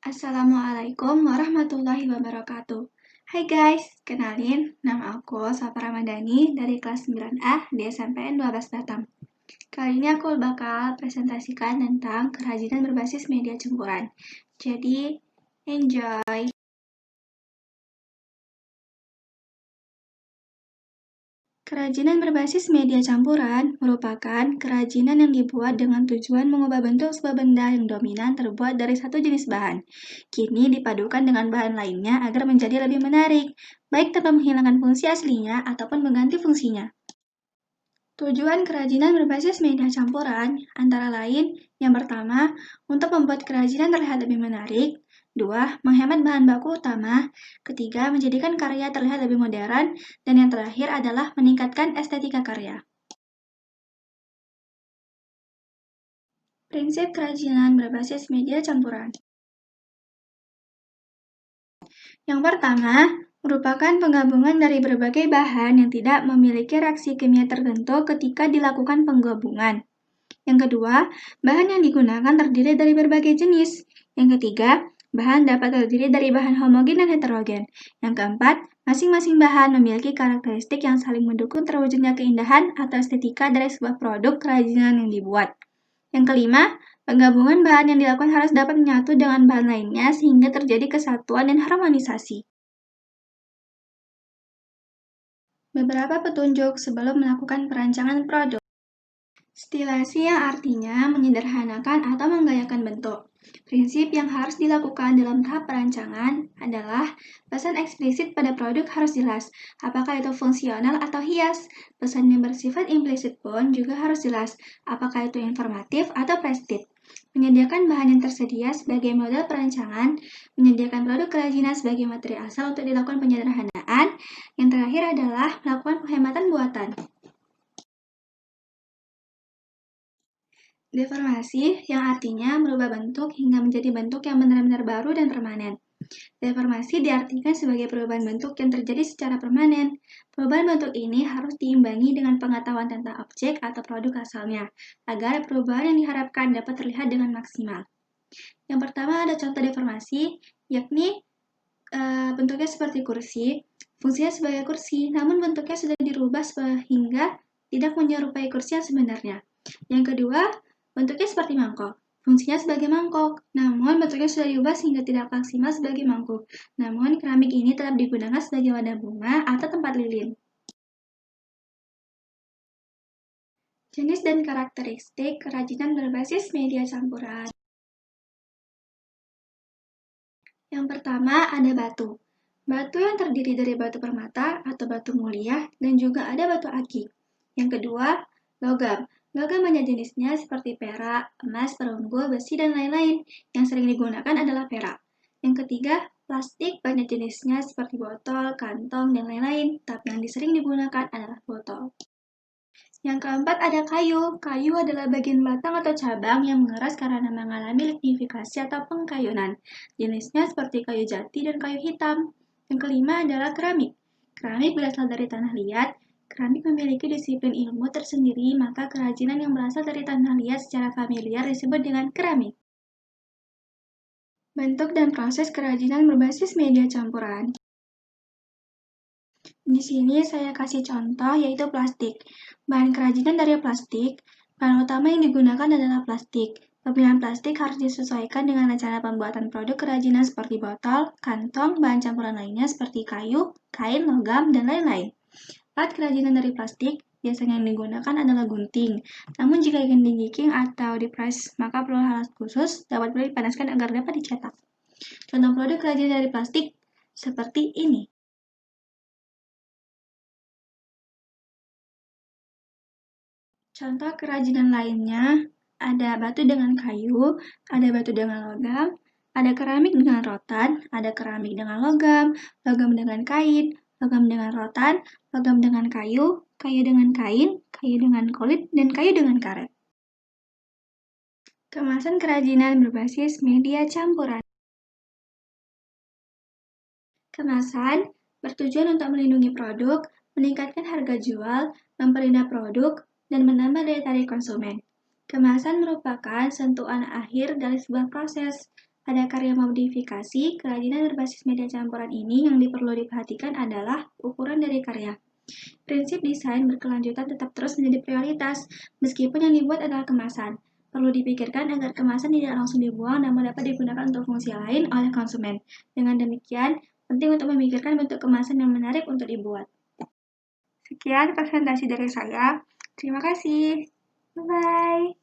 Assalamualaikum warahmatullahi wabarakatuh. Hai guys, kenalin, nama aku Safa Ramadhani dari kelas 9A di SMPN 12 Batam. Kali ini aku bakal presentasikan tentang kerajinan berbasis media campuran. Jadi, enjoy! Kerajinan berbasis media campuran merupakan kerajinan yang dibuat dengan tujuan mengubah bentuk sebuah benda yang dominan terbuat dari satu jenis bahan. Kini dipadukan dengan bahan lainnya agar menjadi lebih menarik, baik tanpa menghilangkan fungsi aslinya ataupun mengganti fungsinya. Tujuan kerajinan berbasis media campuran antara lain, yang pertama, untuk membuat kerajinan terlihat lebih menarik. Dua, menghemat bahan baku utama. Ketiga, menjadikan karya terlihat lebih modern. Dan yang terakhir adalah meningkatkan estetika karya. Prinsip kerajinan berbasis media campuran. Yang pertama, merupakan penggabungan dari berbagai bahan yang tidak memiliki reaksi kimia tertentu ketika dilakukan penggabungan. Yang kedua, bahan yang digunakan terdiri dari berbagai jenis. Yang ketiga, bahan dapat terdiri dari bahan homogen dan heterogen. Yang keempat, masing-masing bahan memiliki karakteristik yang saling mendukung terwujudnya keindahan atau estetika dari sebuah produk kerajinan yang dibuat. Yang kelima, penggabungan bahan yang dilakukan harus dapat menyatu dengan bahan lainnya sehingga terjadi kesatuan dan harmonisasi. Beberapa petunjuk sebelum melakukan perancangan produk. Stilasi yang artinya menyederhanakan atau menggayakan bentuk. Prinsip yang harus dilakukan dalam tahap perancangan adalah pesan eksplisit pada produk harus jelas, apakah itu fungsional atau hias. Pesan yang bersifat implisit pun juga harus jelas, apakah itu informatif atau prestif. Menyediakan bahan yang tersedia sebagai model perancangan, menyediakan produk kerajinan sebagai materi asal untuk dilakukan penyederhanaan. Yang terakhir adalah melakukan penghematan buatan. Deformasi yang artinya merubah bentuk hingga menjadi bentuk yang benar-benar baru dan permanen. Deformasi diartikan sebagai perubahan bentuk yang terjadi secara permanen. Perubahan bentuk ini harus diimbangi dengan pengetahuan tentang objek atau produk asalnya, agar perubahan yang diharapkan dapat terlihat dengan maksimal. Yang pertama ada contoh deformasi, yakni bentuknya seperti kursi, fungsinya sebagai kursi, namun bentuknya sudah dirubah sehingga tidak menyerupai kursi yang sebenarnya. Yang kedua, bentuknya seperti mangkok. Fungsinya sebagai mangkok, namun bentuknya sudah diubah sehingga tidak maksimal sebagai mangkuk. Namun, keramik ini tetap digunakan sebagai wadah bunga atau tempat lilin. Jenis dan karakteristik kerajinan berbasis media campuran. Yang pertama ada batu. Batu yang terdiri dari batu permata atau batu mulia dan juga ada batu akik. Yang kedua, logam. Logam banyak jenisnya seperti perak, emas, perunggu, besi, dan lain-lain. Yang sering digunakan adalah perak. Yang ketiga, plastik banyak jenisnya seperti botol, kantong, dan lain-lain. Tapi yang sering digunakan adalah botol. Yang keempat ada kayu. Kayu adalah bagian batang atau cabang yang mengeras karena mengalami lignifikasi atau pengkayunan. Jenisnya seperti kayu jati dan kayu hitam. Yang kelima adalah keramik. Keramik berasal dari tanah liat. Keramik memiliki disiplin ilmu tersendiri, maka kerajinan yang berasal dari tanah liat secara familiar disebut dengan keramik. Bentuk dan proses kerajinan berbasis media campuran. Di sini saya kasih contoh yaitu plastik. Bahan kerajinan dari plastik, bahan utama yang digunakan adalah plastik. Pemilihan plastik harus disesuaikan dengan rencana pembuatan produk kerajinan seperti botol, kantong, bahan campuran lainnya seperti kayu, kain, logam, dan lain-lain. Alat kerajinan dari plastik biasanya yang digunakan adalah gunting. Namun jika ingin digiking atau dipres, maka perlu alat khusus dapat dipanaskan agar dapat dicetak. Contoh produk kerajinan dari plastik seperti ini. Contoh kerajinan lainnya ada batu dengan kayu, ada batu dengan logam, ada keramik dengan rotan, ada keramik dengan logam, logam dengan kain, logam dengan rotan, logam dengan kayu, kayu dengan kain, kayu dengan kulit, dan kayu dengan karet. Kemasan kerajinan berbasis media campuran. Kemasan bertujuan untuk melindungi produk, meningkatkan harga jual, memperindah produk, dan menambah daya tarik konsumen. Kemasan merupakan sentuhan akhir dari sebuah proses. Pada karya modifikasi, kerajinan berbasis media campuran ini yang perlu diperhatikan adalah ukuran dari karya. Prinsip desain berkelanjutan tetap terus menjadi prioritas, meskipun yang dibuat adalah kemasan. Perlu dipikirkan agar kemasan tidak langsung dibuang namun dapat digunakan untuk fungsi lain oleh konsumen. Dengan demikian, penting untuk memikirkan bentuk kemasan yang menarik untuk dibuat. Sekian presentasi dari saya. Terima kasih. Bye-bye.